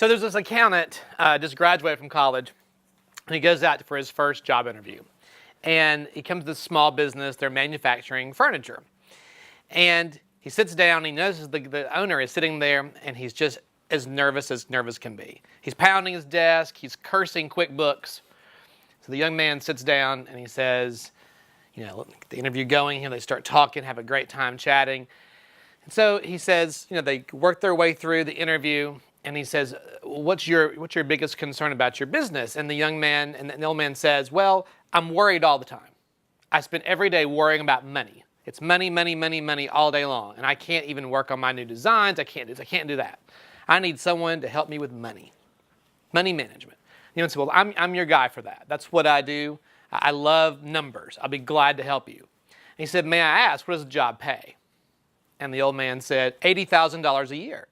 So there's this accountant just graduated from college, and he goes out for his first job interview. And he comes to this small business, they're manufacturing furniture. And he sits down, he notices the owner is sitting there, and he's just as nervous can be. He's pounding his desk, he's cursing QuickBooks. So the young man sits down and he says, you know, the interview going, they start talking, have a great time chatting. And so he says, they work their way through the interview, and he says, what's your biggest concern about your business? And the young man, and the old man says, well, I'm worried all the time. I spend every day worrying about money. It's money, money, money, money all day long. And I can't even work on my new designs. I can't do that. I need someone to help me with money management. And so, well, I'm your guy for that. That's what I do. I love numbers. I'll be glad to help you. And he said, may I ask, what does the job pay? And the old man said, $80,000 a year.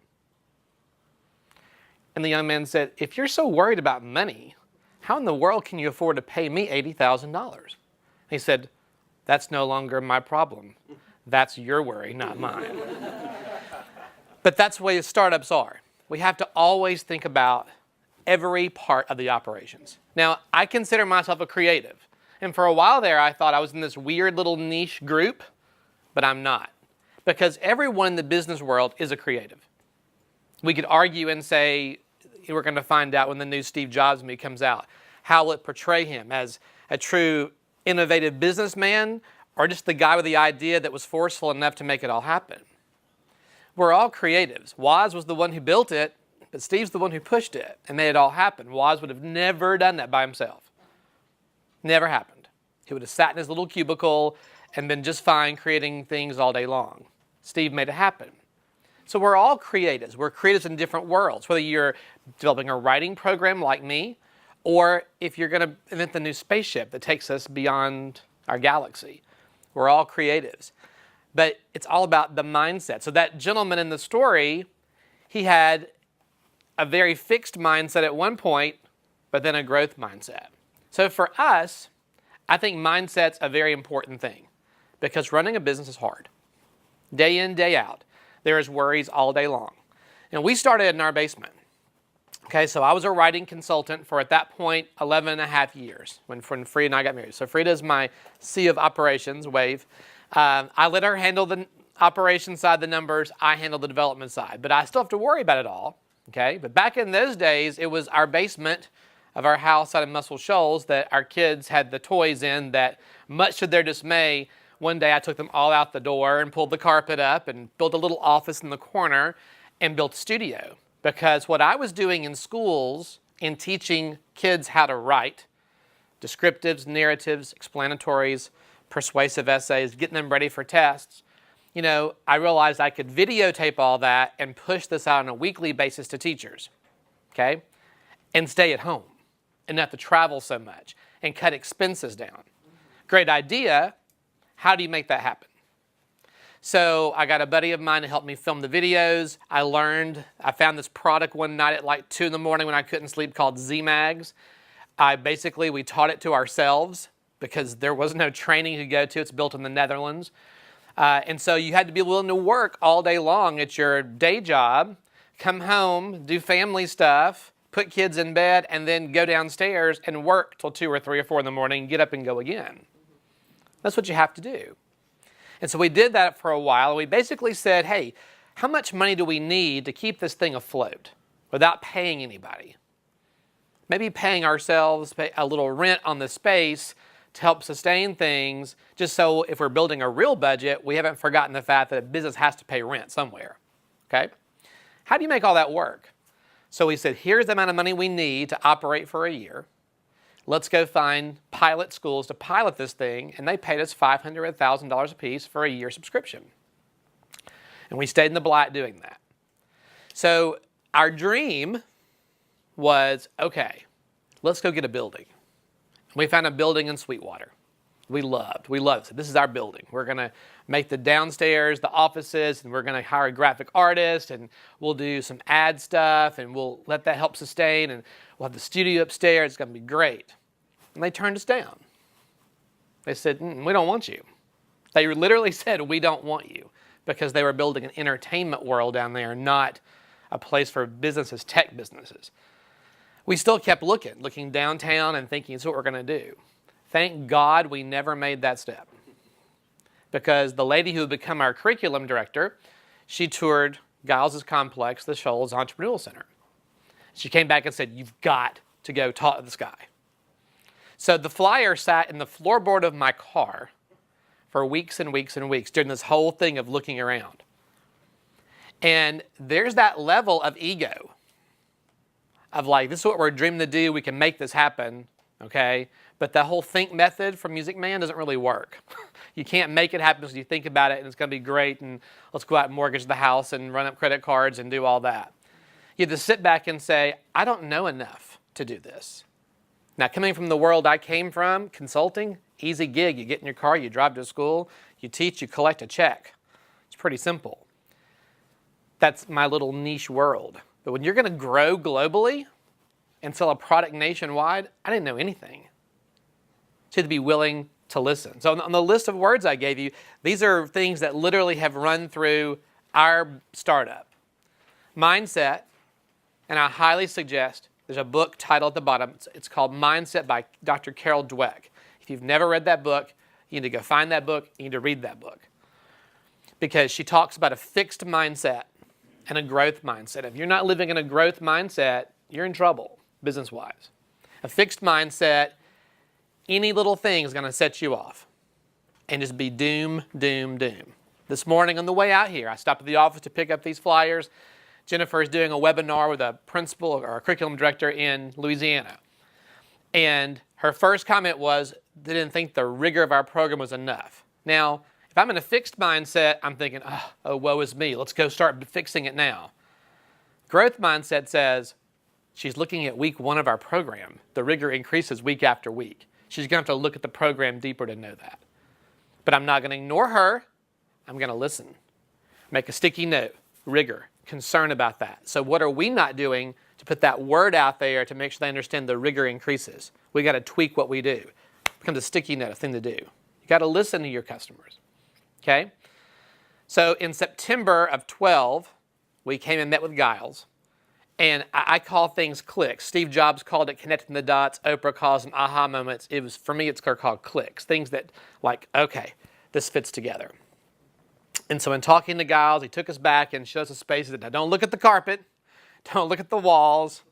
And the young man said, if you're so worried about money, how in the world can you afford to pay me $80,000? He said, that's no longer my problem. That's your worry, not mine. But that's the way startups are. We have to always think about every part of the operations. Now, I consider myself a creative. And for a while there, I thought I was in this weird little niche group, but I'm not. Because everyone in the business world is a creative. We could argue and say, we're going to find out when the new Steve Jobs movie comes out, how will it portray him as a true innovative businessman or just the guy with the idea that was forceful enough to make it all happen? We're all creatives. Woz was the one who built it, but Steve's the one who pushed it and made it all happen. Woz would have never done that by himself. Never happened. He would have sat in his little cubicle and been just fine creating things all day long. Steve made it happen. So we're all creatives. We're creatives in different worlds, whether you're developing a writing program like me, or if you're going to invent the new spaceship that takes us beyond our galaxy. We're all creatives. But it's all about the mindset. So that gentleman in the story, he had a very fixed mindset at one point, but then a growth mindset. So for us, I think mindset's a very important thing because running a business is hard. Day in, day out. There is worries all day long. And we started in our basement. Okay, so I was a writing consultant for, at that point, 11 and a half years when Frida and I got married. So Frida is my C of operations, wave. I let her handle the operations side, the numbers. I handle the development side. But I still have to worry about it all. Okay, but back in those days, it was our basement of our house out in Muscle Shoals that our kids had the toys in that, much to their dismay, one day I took them all out the door and pulled the carpet up and built a little office in the corner and built a studio. Because what I was doing in schools in teaching kids how to write, descriptives, narratives, explanatories, persuasive essays, getting them ready for tests, I realized I could videotape all that and push this out on a weekly basis to teachers, okay? And stay at home and not have to travel so much and cut expenses down. Great idea. How do you make that happen? So I got a buddy of mine to help me film the videos. I found this product one night at like 2 in the morning when I couldn't sleep called Z-Mags. We taught it to ourselves because there was no training to go to. It's built in the Netherlands. And so you had to be willing to work all day long at your day job, come home, do family stuff, put kids in bed, and then go downstairs and work till 2 or 3 or 4 in the morning, get up and go again. That's what you have to do. And so we did that for a while. We basically said, hey, how much money do we need to keep this thing afloat without paying anybody? Maybe paying ourselves a little rent on the space to help sustain things, just so if we're building a real budget, we haven't forgotten the fact that a business has to pay rent somewhere, okay? How do you make all that work? So we said, here's the amount of money we need to operate for a year. Let's go find pilot schools to pilot this thing, and they paid us $500 or $1,000 a piece for a year subscription. And we stayed in the black doing that. So our dream was, okay, let's go get a building. We found a building in Sweetwater. We loved it. This is our building. We're going to make the downstairs, the offices, and we're going to hire a graphic artist, and we'll do some ad stuff, and we'll let that help sustain, and we'll have the studio upstairs. It's going to be great. And they turned us down. They said, we don't want you. They literally said, we don't want you, because they were building an entertainment world down there, not a place for businesses, tech businesses. We still kept looking downtown and thinking it's what we're going to do. Thank God we never made that step, because the lady who had become our curriculum director, she toured Giles' complex, the Shoals Entrepreneurial Center. She came back and said, you've got to go talk to this guy. So the flyer sat in the floorboard of my car for weeks and weeks and weeks during this whole thing of looking around. And there's that level of ego of like, this is what we're dreaming to do, we can make this happen, okay? But the whole think method from Music Man doesn't really work. You can't make it happen because you think about it and it's going to be great and let's go out and mortgage the house and run up credit cards and do all that. You have to sit back and say, I don't know enough to do this. Now, coming from the world I came from, consulting, easy gig. You get in your car, you drive to school, you teach, you collect a check. It's pretty simple. That's my little niche world. But when you're going to grow globally and sell a product nationwide, I didn't know anything. So you have to be willing to listen. So on the list of words I gave you, these are things that literally have run through our startup. Mindset, and I highly suggest, there's a book title at the bottom. It's called Mindset by Dr. Carol Dweck. If you've never read that book, you need to go find that book. You need to read that book. Because she talks about a fixed mindset and a growth mindset. If you're not living in a growth mindset, you're in trouble, business-wise. A fixed mindset, any little thing is going to set you off and just be doom, doom, doom. This morning on the way out here, I stopped at the office to pick up these flyers. Jennifer is doing a webinar with a principal or a curriculum director in Louisiana. And her first comment was, they didn't think the rigor of our program was enough. Now, if I'm in a fixed mindset, I'm thinking, oh, woe is me. Let's go start fixing it now. Growth mindset says, she's looking at week 1 of our program. The rigor increases week after week. She's going to have to look at the program deeper to know that. But I'm not going to ignore her. I'm going to listen. Make a sticky note, rigor, concern about that. So what are we not doing to put that word out there to make sure they understand the rigor increases? We got to tweak what we do. It becomes a sticky note, a thing to do. You got to listen to your customers. Okay? So in September of 12, we came and met with Giles. And I call things clicks. Steve Jobs called it connecting the dots. Oprah calls them aha moments. It was, for me, it's called clicks. Things that, like, okay, this fits together. And so in talking to Giles, he took us back and showed us a space. He said, now don't look at the carpet. Don't look at the walls.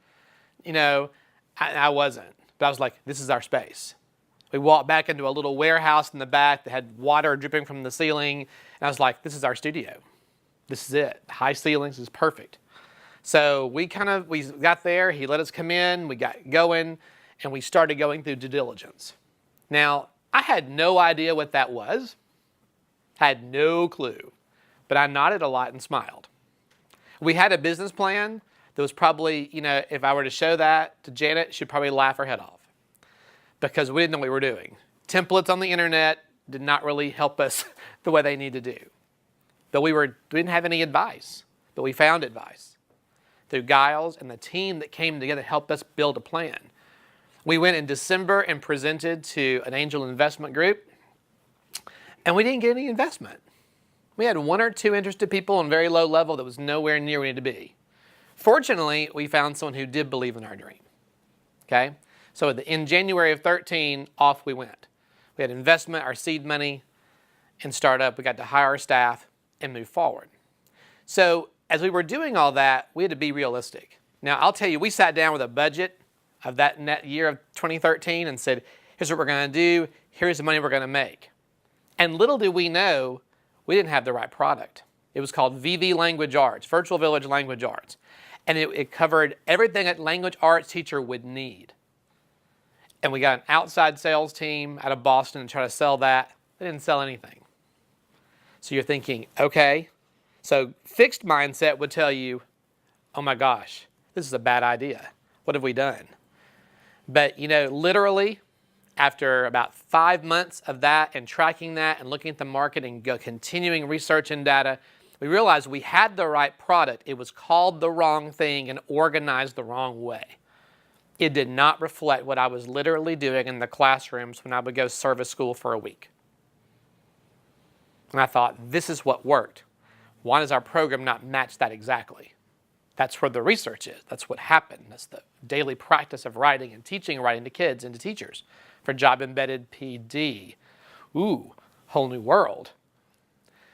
You know, I wasn't. But I was like, this is our space. We walked back into a little warehouse in the back that had water dripping from the ceiling. And I was like, this is our studio. This is it. High ceilings is perfect. So we got there. He let us come in. We got going. And we started going through due diligence. Now, I had no idea what that was. Had no clue, but I nodded a lot and smiled. We had a business plan that was probably, if I were to show that to Janet, she'd probably laugh her head off because we didn't know what we were doing. Templates on the internet did not really help us the way they need to do. But we didn't have any advice, but we found advice through Giles and the team that came together to help us build a plan. We went in December and presented to an angel investment group. And we didn't get any investment. We had 1 or 2 interested people on very low level that was nowhere near where we needed to be. Fortunately, we found someone who did believe in our dream. Okay? So in January of 13, off we went. We had investment, our seed money, and startup. We got to hire our staff and move forward. So as we were doing all that, we had to be realistic. Now, I'll tell you, we sat down with a budget of that net year of 2013 and said, here's what we're going to do. Here's the money we're going to make. And little did we know, we didn't have the right product. It was called VV Language Arts, Virtual Village Language Arts. And it covered everything a language arts teacher would need. And we got an outside sales team out of Boston and tried to sell that. They didn't sell anything. So you're thinking, okay. So fixed mindset would tell you, oh my gosh, this is a bad idea. What have we done? But literally, after about 5 months of that and tracking that and looking at the market and continuing research and data, we realized we had the right product. It was called the wrong thing and organized the wrong way. It did not reflect what I was literally doing in the classrooms when I would go service school for a week. And I thought, this is what worked. Why does our program not match that exactly? That's where the research is. That's what happened. That's the daily practice of writing and teaching writing to kids and to teachers for job-embedded PD. Ooh, whole new world.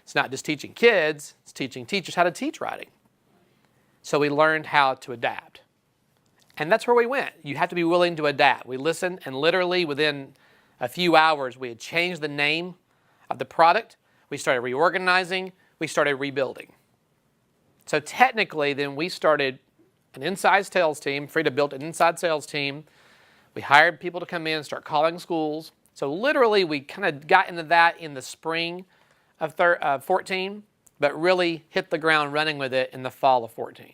It's not just teaching kids, it's teaching teachers how to teach writing. So we learned how to adapt. And that's where we went. You have to be willing to adapt. We listened, and literally within a few hours, we had changed the name of the product. We started reorganizing. We started rebuilding. So technically, then we started an inside sales team. Frida built an inside sales team. We hired people to come in and start calling schools. So literally, we kind of got into that in the spring of 14, but really hit the ground running with it in the fall of 14.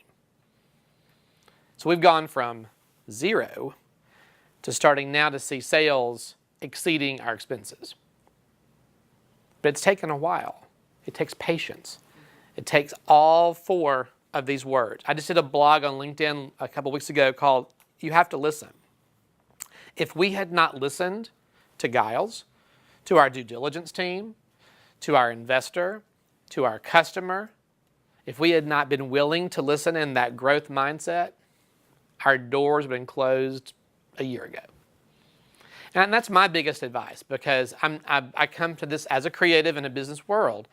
So we've gone from 0 to starting now to see sales exceeding our expenses. But it's taken a while. It takes patience. It takes all 4 of these words. I just did a blog on LinkedIn a couple weeks ago called You Have to Listen. If we had not listened to Giles, to our due diligence team, to our investor, to our customer, if we had not been willing to listen in that growth mindset, our doors have been closed a year ago. And that's my biggest advice, because I come to this as a creative in a business world.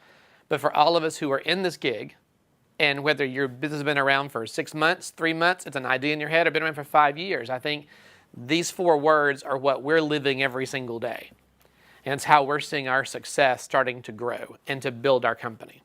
But for all of us who are in this gig, and whether your business has been around for 6 months, 3 months, it's an idea in your head, or been around for 5 years, I think these 4 words are what we're living every single day. And it's how we're seeing our success starting to grow and to build our company.